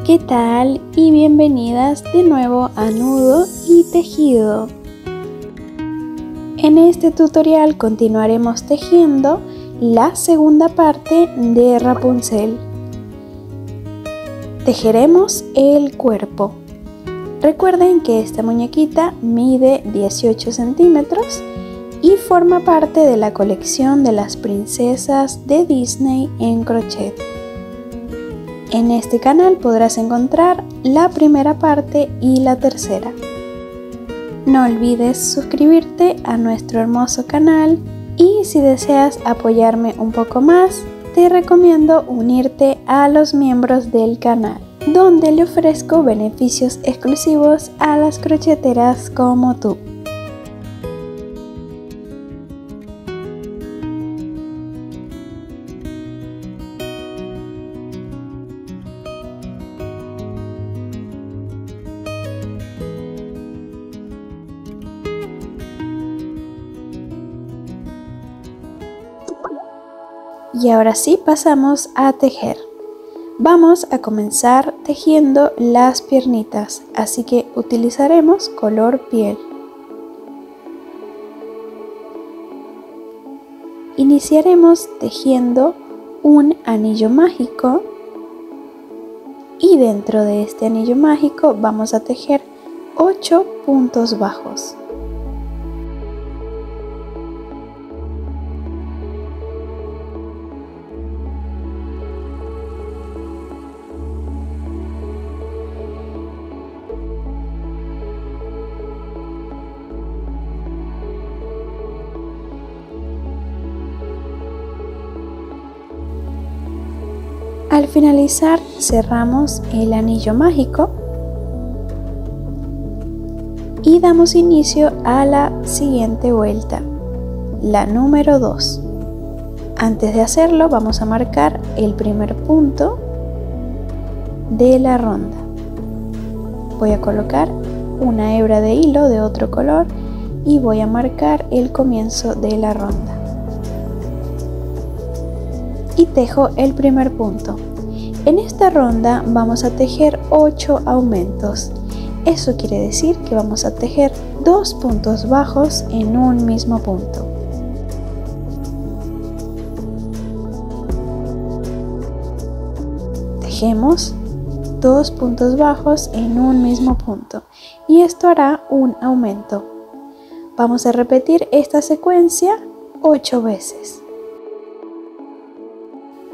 ¿Qué tal? Y bienvenidas de nuevo a Nudo y Tejido. En este tutorial continuaremos tejiendo la segunda parte de Rapunzel. Tejeremos el cuerpo. Recuerden que esta muñequita mide 18 centímetros y forma parte de la colección de las princesas de Disney en crochet. En este canal podrás encontrar la primera parte y la tercera. No olvides suscribirte a nuestro hermoso canal y si deseas apoyarme un poco más, te recomiendo unirte a los miembros del canal, donde le ofrezco beneficios exclusivos a las crocheteras como tú. Y ahora sí pasamos a tejer. Vamos a comenzar tejiendo las piernitas, así que utilizaremos color piel. Iniciaremos tejiendo un anillo mágico y dentro de este anillo mágico vamos a tejer 8 puntos bajos. Al finalizar cerramos el anillo mágico y damos inicio a la siguiente vuelta, la número 2. Antes de hacerlo vamos a marcar el primer punto de la ronda. Voy a colocar una hebra de hilo de otro color y voy a marcar el comienzo de la ronda. Y tejo el primer punto. En esta ronda vamos a tejer 8 aumentos. Eso quiere decir que vamos a tejer 2 puntos bajos en un mismo punto. Tejemos 2 puntos bajos en un mismo punto y esto hará un aumento. Vamos a repetir esta secuencia 8 veces.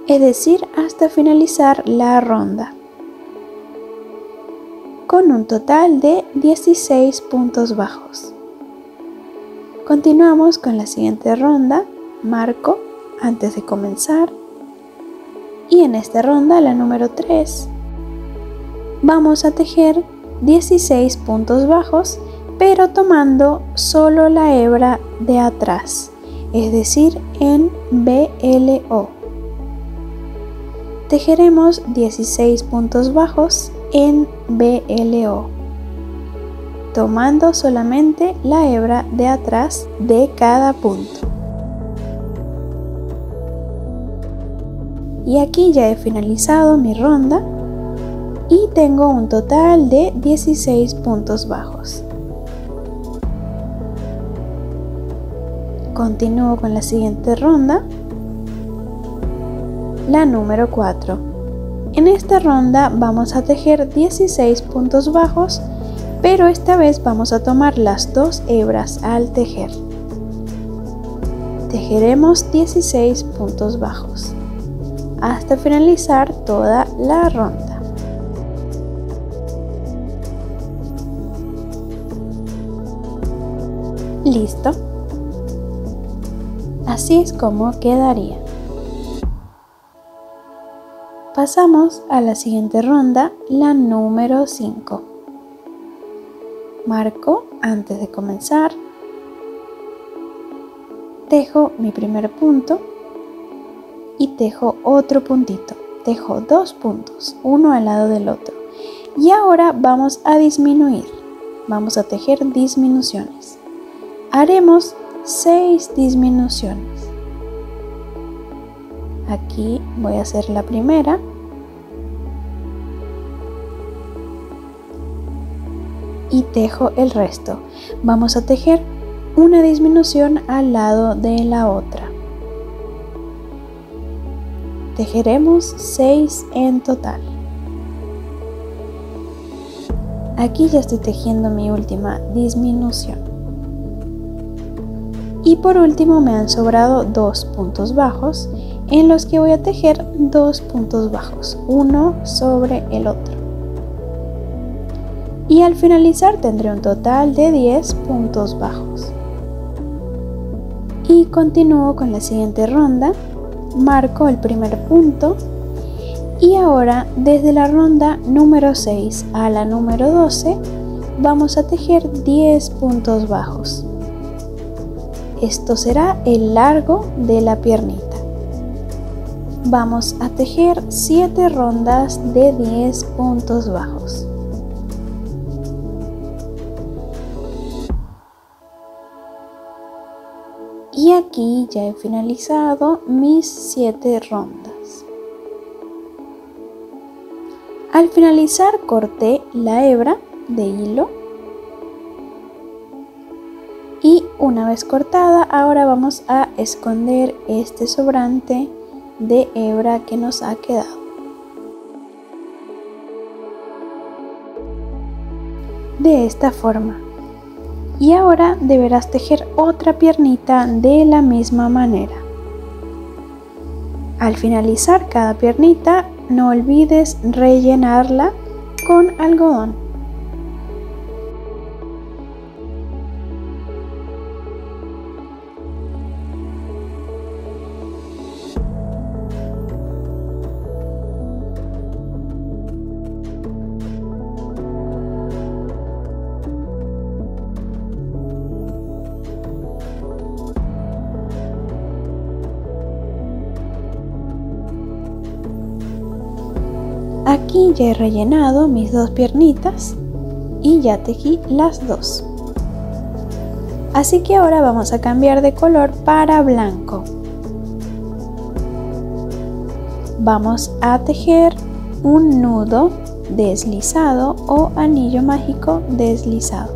Es decir, hasta finalizar la ronda, con un total de 16 puntos bajos. Continuamos con la siguiente ronda, marco antes de comenzar, y en esta ronda, la número 3, vamos a tejer 16 puntos bajos, pero tomando solo la hebra de atrás, es decir, en BLO. Tejeremos 16 puntos bajos en BLO, tomando solamente la hebra de atrás de cada punto. Y aquí ya he finalizado mi ronda y tengo un total de 16 puntos bajos. Continúo con la siguiente ronda, la número 4. En esta ronda vamos a tejer 16 puntos bajos, pero esta vez vamos a tomar las 2 hebras al tejer. Tejeremos 16 puntos bajos hasta finalizar toda la ronda. Listo. Así es como quedaría. Pasamos a la siguiente ronda, la número 5. Marco antes de comenzar, tejo mi primer punto y tejo otro puntito. Tejo 2 puntos, uno al lado del otro. Y ahora vamos a disminuir. Vamos a tejer disminuciones. Haremos 6 disminuciones. Aquí voy a hacer la primera y tejo el resto. Vamos a tejer una disminución al lado de la otra. Tejeremos 6 en total. Aquí ya estoy tejiendo mi última disminución. Y por último me han sobrado 2 puntos bajos en los que voy a tejer 2 puntos bajos, uno sobre el otro. Y al finalizar tendré un total de 10 puntos bajos. Y continúo con la siguiente ronda, marco el primer punto y ahora desde la ronda número 6 a la número 12 vamos a tejer 10 puntos bajos. Esto será el largo de la piernita. Vamos a tejer 7 rondas de 10 puntos bajos. Y aquí ya he finalizado mis 7 rondas. Al finalizar corté la hebra de hilo. Y una vez cortada, ahora vamos a esconder este sobrante de hebra que nos ha quedado. De esta forma. Y ahora deberás tejer otra piernita de la misma manera. Al finalizar cada piernita, no olvides rellenarla con algodón. Aquí ya he rellenado mis 2 piernitas y ya tejí las 2. Así que ahora vamos a cambiar de color para blanco. Vamos a tejer un nudo deslizado o anillo mágico deslizado.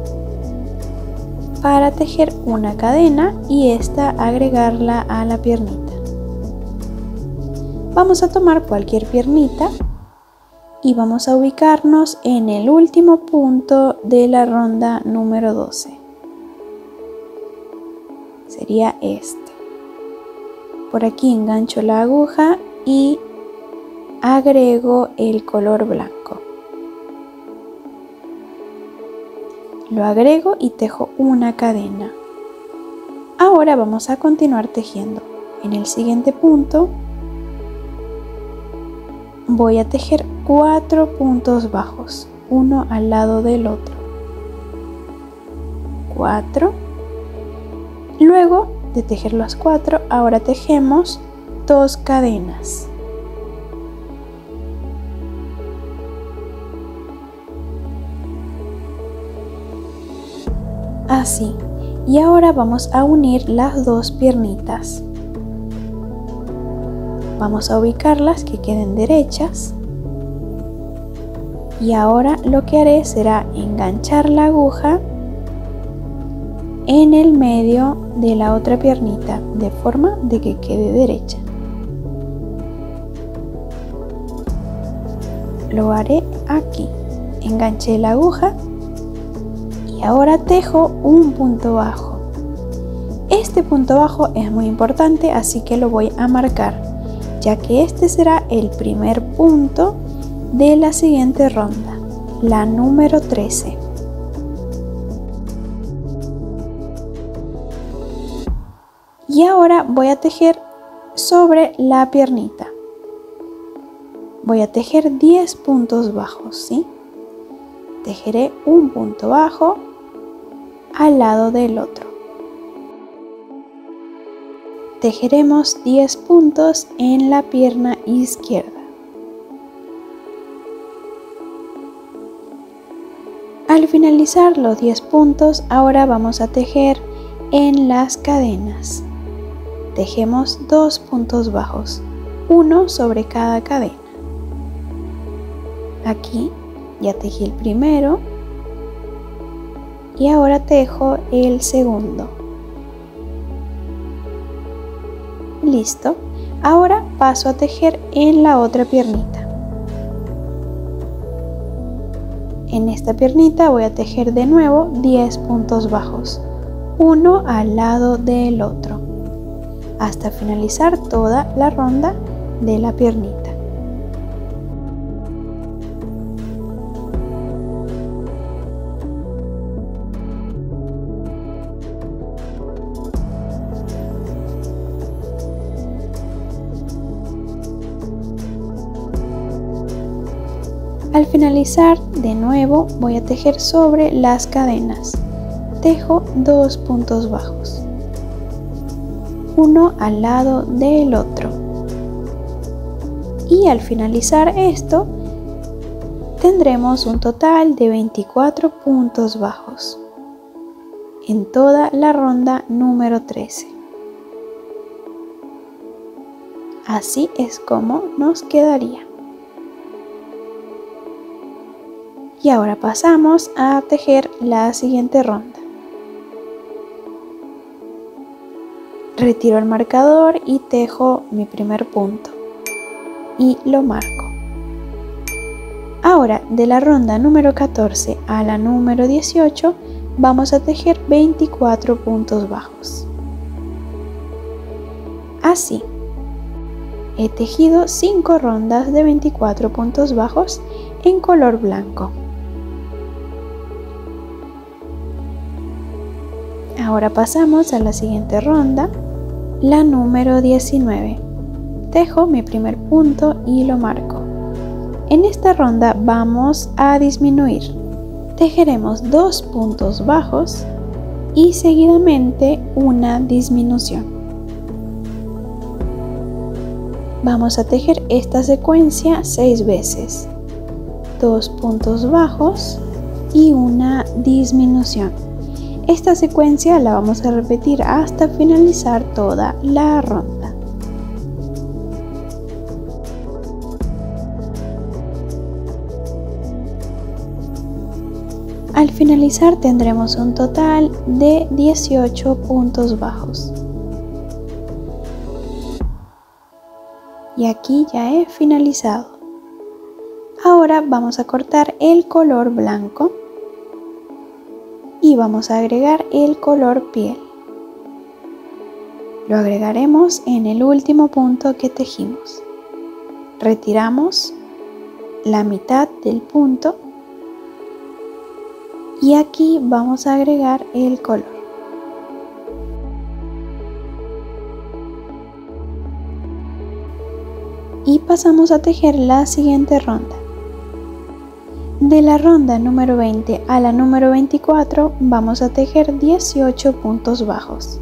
Para tejer una cadena y esta agregarla a la piernita. Vamos a tomar cualquier piernita y vamos a ubicarnos en el último punto de la ronda número 12. Sería este. Por aquí engancho la aguja y agrego el color blanco. Lo agrego y tejo una cadena. Ahora vamos a continuar tejiendo. En el siguiente punto voy a tejer 4 puntos bajos, uno al lado del otro. 4. Luego de tejer los 4, ahora tejemos 2 cadenas. Así. Y ahora vamos a unir las 2 piernitas. Vamos a ubicarlas que queden derechas. Y ahora lo que haré será enganchar la aguja en el medio de la otra piernita de forma de que quede derecha. Lo haré aquí. Enganché la aguja y ahora tejo un punto bajo. Este punto bajo es muy importante, así que lo voy a marcar, ya que este será el primer punto de la siguiente ronda, la número 13. Y ahora voy a tejer sobre la piernita. Voy a tejer 10 puntos bajos, ¿sí? Tejeré un punto bajo al lado del otro. Tejeremos 10 puntos en la pierna izquierda. Al finalizar los 10 puntos, ahora vamos a tejer en las cadenas. Tejemos 2 puntos bajos, uno sobre cada cadena. Aquí ya tejí el primero y ahora tejo el segundo. Listo. Ahora paso a tejer en la otra piernita. En esta piernita voy a tejer de nuevo 10 puntos bajos, uno al lado del otro, hasta finalizar toda la ronda de la piernita. Al finalizar, de nuevo voy a tejer sobre las cadenas. Tejo 2 puntos bajos, uno al lado del otro. Y al finalizar esto, tendremos un total de 24 puntos bajos en toda la ronda número 13. Así es como nos quedaría. Y ahora pasamos a tejer la siguiente ronda. Retiro el marcador y tejo mi primer punto y lo marco. Ahora, de la ronda número 14 a la número 18 vamos a tejer 24 puntos bajos. Así, he tejido 5 rondas de 24 puntos bajos en color blanco. Ahora pasamos a la siguiente ronda, la número 19. Tejo mi primer punto y lo marco. En esta ronda vamos a disminuir. Tejeremos 2 puntos bajos y seguidamente una disminución. Vamos a tejer esta secuencia 6 veces. 2 puntos bajos y una disminución. Esta secuencia la vamos a repetir hasta finalizar toda la ronda. Al finalizar tendremos un total de 18 puntos bajos. Y aquí ya he finalizado. Ahora vamos a cortar el color blanco. Y vamos a agregar el color piel. Lo agregaremos en el último punto que tejimos. Retiramos la mitad del punto y aquí vamos a agregar el color. Y pasamos a tejer la siguiente ronda. De la ronda número 20 a la número 24 vamos a tejer 18 puntos bajos,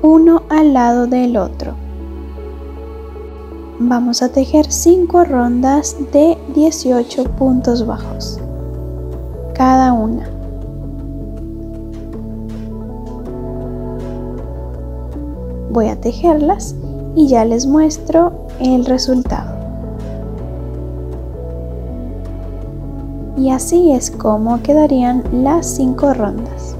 uno al lado del otro. Vamos a tejer 5 rondas de 18 puntos bajos, cada una. Voy a tejerlas y ya les muestro el resultado. Y así es como quedarían las 5 rondas.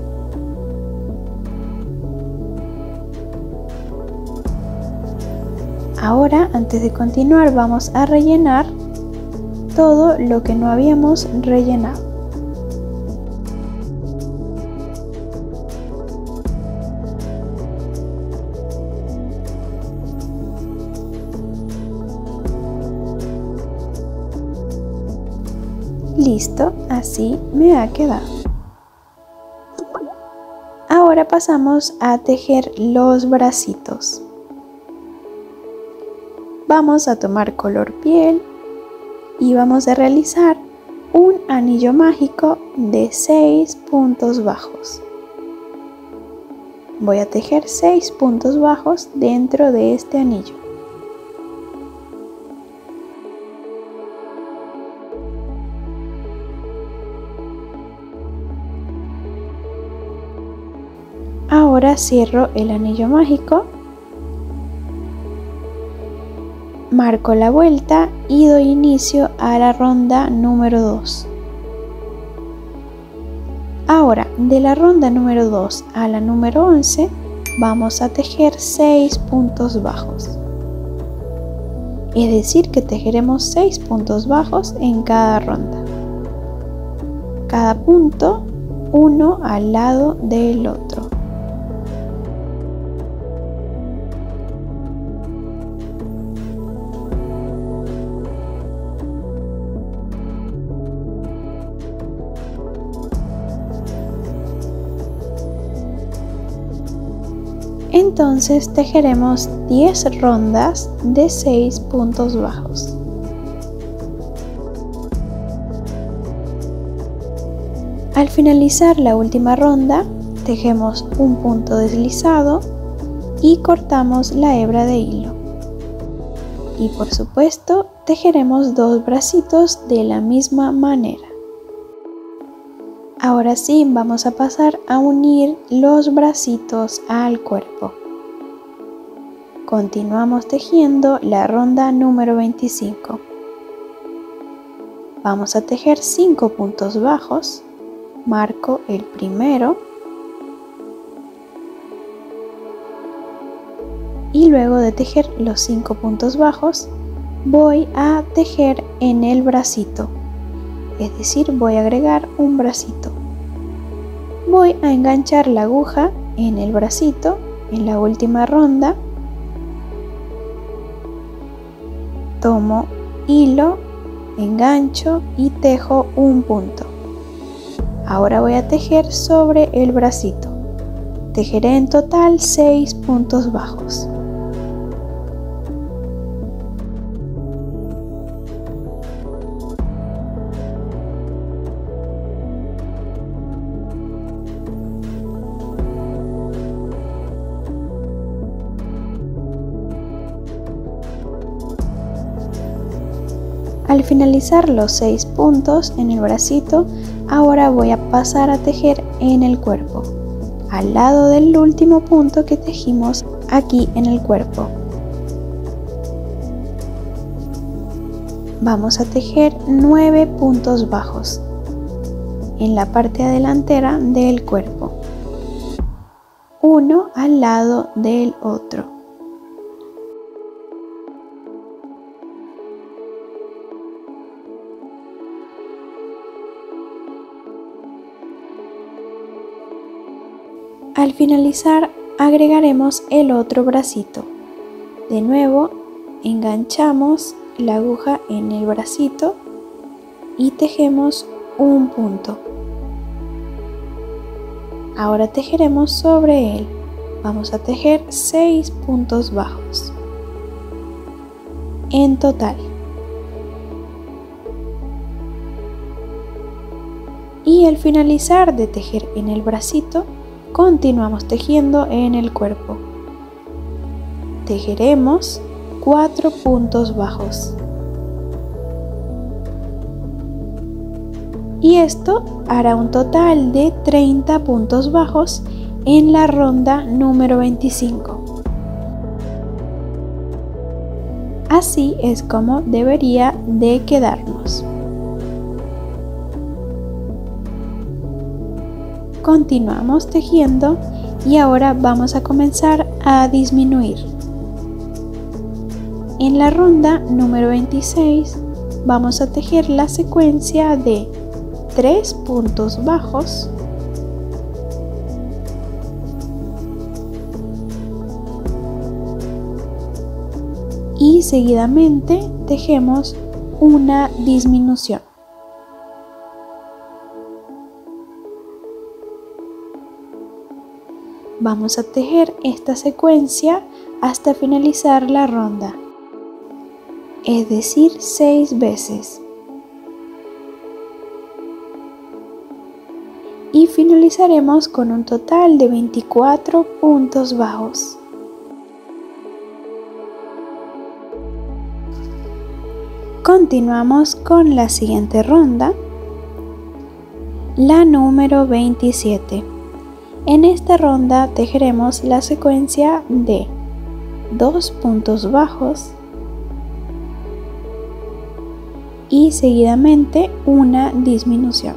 Ahora, antes de continuar, vamos a rellenar todo lo que no habíamos rellenado. Listo, así me ha quedado. Ahora pasamos a tejer los bracitos. Vamos a tomar color piel y vamos a realizar un anillo mágico de 6 puntos bajos. Voy a tejer 6 puntos bajos dentro de este anillo. Ahora cierro el anillo mágico, marco la vuelta y doy inicio a la ronda número 2. Ahora, de la ronda número 2 a la número 11, vamos a tejer 6 puntos bajos. Es decir, que tejeremos 6 puntos bajos en cada ronda. Cada punto, uno al lado del otro. Entonces tejeremos 10 rondas de 6 puntos bajos. Al finalizar la última ronda, tejemos un punto deslizado y cortamos la hebra de hilo. Y por supuesto, tejeremos 2 bracitos de la misma manera. Ahora sí, vamos a pasar a unir los bracitos al cuerpo. Continuamos tejiendo la ronda número 25. Vamos a tejer 5 puntos bajos. Marco el primero. Y luego de tejer los 5 puntos bajos, voy a tejer en el bracito. Es decir, voy a agregar un bracito. Voy a enganchar la aguja en el bracito en la última ronda. Tomo hilo, engancho y tejo un punto. Ahora voy a tejer sobre el bracito. Tejeré en total 6 puntos bajos. Al finalizar los 6 puntos en el bracito, ahora voy a pasar a tejer en el cuerpo, al lado del último punto que tejimos aquí en el cuerpo. Vamos a tejer 9 puntos bajos en la parte delantera del cuerpo, uno al lado del otro. Al finalizar, agregaremos el otro bracito. De nuevo, enganchamos la aguja en el bracito y tejemos un punto. Ahora tejeremos sobre él. Vamos a tejer 6 puntos bajos en total. Y al finalizar de tejer en el bracito, continuamos tejiendo en el cuerpo. Tejeremos 4 puntos bajos. Y esto hará un total de 30 puntos bajos en la ronda número 25. Así es como debería de quedarnos. Continuamos tejiendo y ahora vamos a comenzar a disminuir. En la ronda número 26 vamos a tejer la secuencia de 3 puntos bajos, y seguidamente tejemos una disminución. Vamos a tejer esta secuencia hasta finalizar la ronda, es decir, 6 veces. Y finalizaremos con un total de 24 puntos bajos. Continuamos con la siguiente ronda, la número 27. En esta ronda tejeremos la secuencia de 2 puntos bajos y seguidamente una disminución.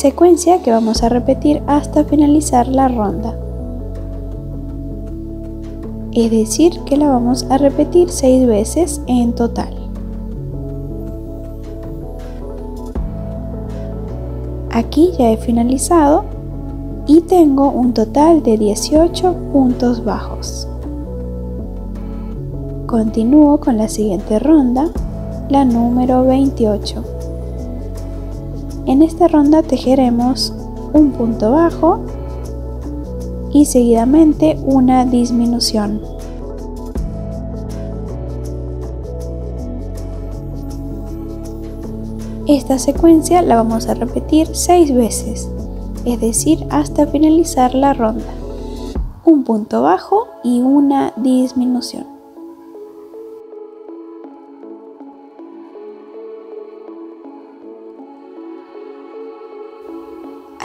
secuencia que vamos a repetir hasta finalizar la ronda. Es decir, que la vamos a repetir 6 veces en total. Aquí ya he finalizado y tengo un total de 18 puntos bajos. Continúo con la siguiente ronda, la número 28. En esta ronda tejeremos un punto bajo y seguidamente una disminución. Esta secuencia la vamos a repetir 6 veces, es decir, hasta finalizar la ronda. Un punto bajo y una disminución.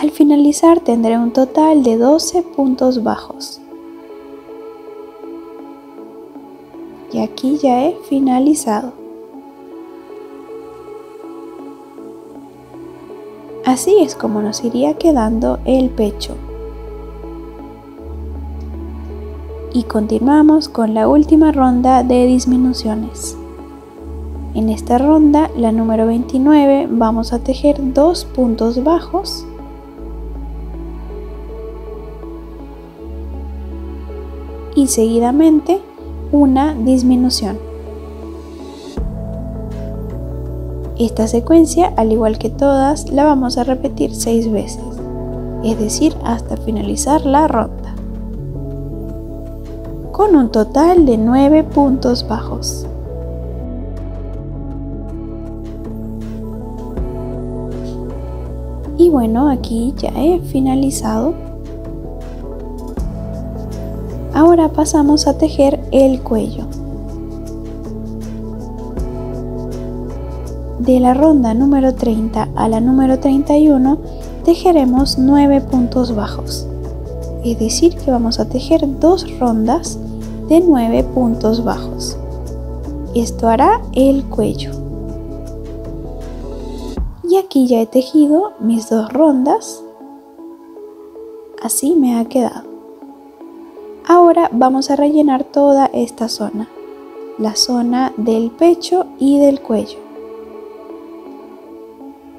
Al finalizar tendré un total de 12 puntos bajos. Y aquí ya he finalizado. Así es como nos iría quedando el pecho. Y continuamos con la última ronda de disminuciones. En esta ronda, la número 29, vamos a tejer 2 puntos bajos y seguidamente una disminución. Esta secuencia, al igual que todas, la vamos a repetir 6 veces, es decir, hasta finalizar la ronda, con un total de 9 puntos bajos. Y bueno, aquí ya he finalizado. Ahora pasamos a tejer el cuello. De la ronda número 30 a la número 31 tejeremos 9 puntos bajos, es decir que vamos a tejer 2 rondas de 9 puntos bajos. Esto hará el cuello. Y aquí ya he tejido mis 2 rondas, así me ha quedado. Ahora vamos a rellenar toda esta zona, la zona del pecho y del cuello.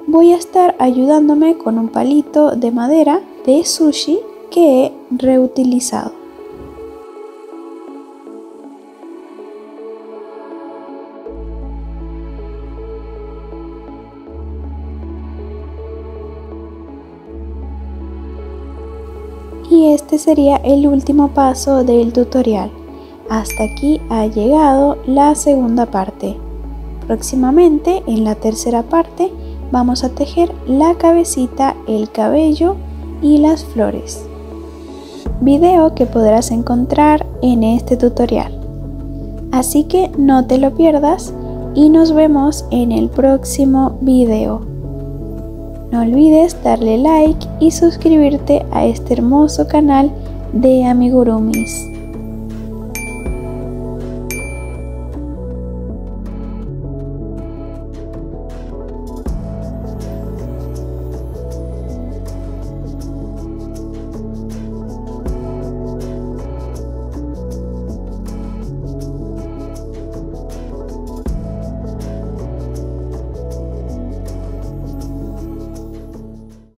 Voy a estar ayudándome con un palito de madera de sushi que he reutilizado. Y este sería el último paso del tutorial. Hasta aquí ha llegado la segunda parte. Próximamente, en la tercera parte, vamos a tejer la cabecita, el cabello y las flores. Video que podrás encontrar en este tutorial. Así que no te lo pierdas y nos vemos en el próximo video. No olvides darle like y suscribirte a este hermoso canal de amigurumis.